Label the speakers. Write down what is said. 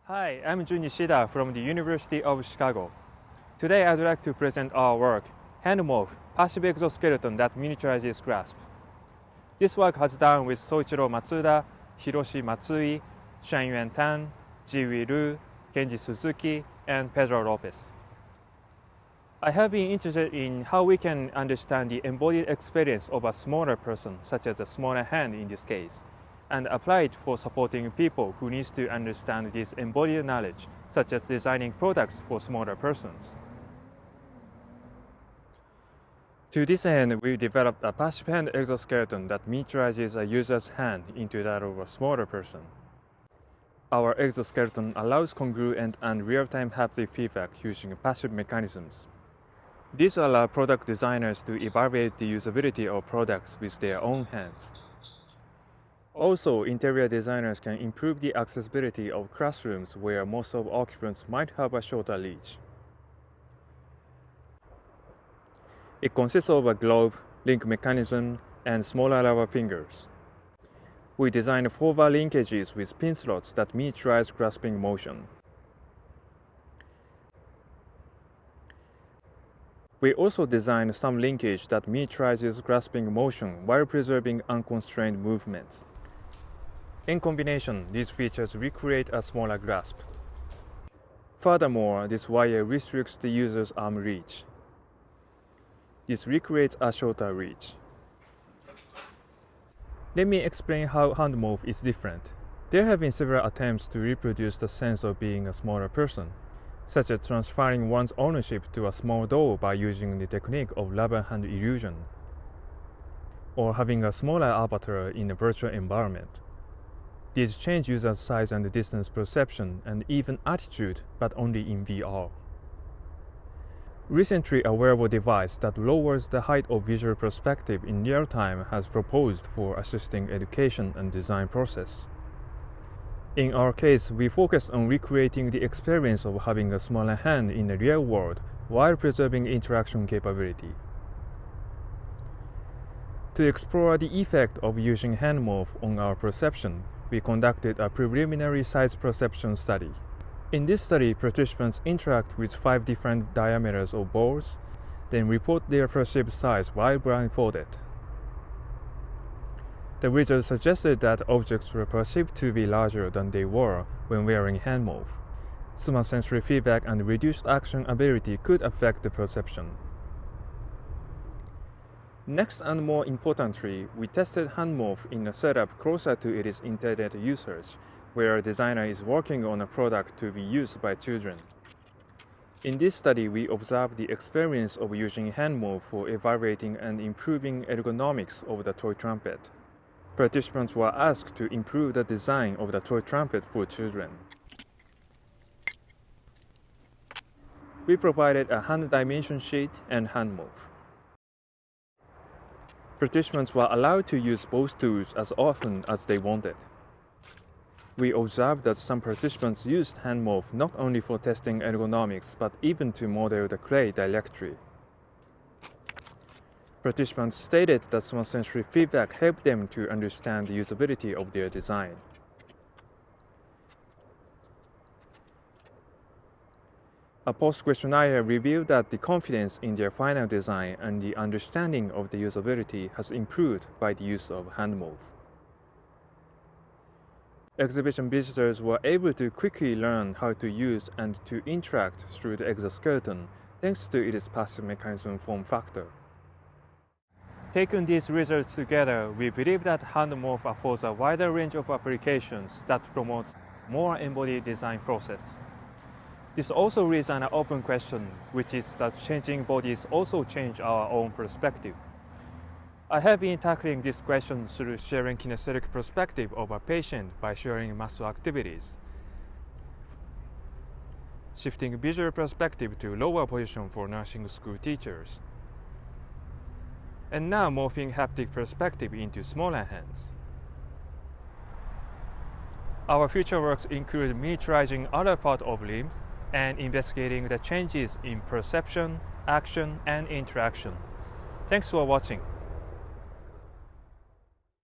Speaker 1: Hi, I'm Jun Nishida from the University of Chicago. Today I'd like to present our work, HandMorph, passive exoskeleton that miniaturizes grasp. This work was done with Soichiro Matsuda, Hiroshi Matsui, Shan-Yuan Tan, Jiwei Liu, Kenji Suzuki, and Pedro Lopez. I have been interested in how we can understand the embodied experience of a smaller person, such as a smaller hand in this case, and apply it for supporting people who need to understand this embodied knowledge, such as designing products for smaller persons. To this end, we developed a passive hand exoskeleton that miniaturizes a user's hand into that of a smaller person. Our exoskeleton allows congruent and real-time haptic feedback using passive mechanisms. These allow product designers to evaluate the usability of products with their own hands. Also, interior designers can improve the accessibility of classrooms where most of occupants might have a shorter reach. It consists of a globe, link mechanism, and smaller rubber fingers. We designed forward linkages with pin slots that miniaturize grasping motion. We also designed some linkage that miniaturizes grasping motion while preserving unconstrained movements. In combination, these features recreate a smaller grasp. Furthermore, this wire restricts the user's arm reach. This recreates a shorter reach. Let me explain how HandMorph is different. There have been several attempts to reproduce the sense of being a smaller person, such as transferring one's ownership to a small doll by using the technique of rubber hand illusion, or having a smaller avatar in a virtual environment. These change users' size and distance perception and even attitude, but only in VR. Recently, a wearable device that lowers the height of visual perspective in real time has proposed for assisting education and design process. In our case, we focus on recreating the experience of having a smaller hand in the real world while preserving interaction capability. To explore the effect of using HandMorph on our perception, we conducted a preliminary size perception study. In this study, participants interact with 5 different diameters of balls, then report their perceived size while blindfolded. The results suggested that objects were perceived to be larger than they were when wearing HandMorph. Smart sensory feedback and reduced action ability could affect the perception. Next, and more importantly, we tested HandMorph in a setup closer to its intended usage, where a designer is working on a product to be used by children. In this study, we observed the experience of using HandMorph for evaluating and improving ergonomics of the toy trumpet. Participants were asked to improve the design of the toy trumpet for children. We provided a hand dimension sheet and HandMorph. Participants were allowed to use both tools as often as they wanted. We observed that some participants used HandMorph not only for testing ergonomics, but even to model the clay directly. Participants stated that smart sensory feedback helped them to understand the usability of their design. A post-questionnaire revealed that the confidence in their final design and the understanding of the usability has improved by the use of HandMorph. Exhibition visitors were able to quickly learn how to use and to interact through the exoskeleton thanks to its passive mechanism form factor. Taking these results together, we believe that HandMorph affords a wider range of applications that promotes more embodied design process. This also raises an open question, which is that changing bodies also change our own perspective. I have been tackling this question through sharing kinesthetic perspective of a patient by sharing muscle activities, shifting visual perspective to lower position for nursing school teachers, and now morphing haptic perspective into smaller hands. Our future works include miniaturizing other parts of limbs and investigating the changes in perception, action, and interaction. Thanks for watching.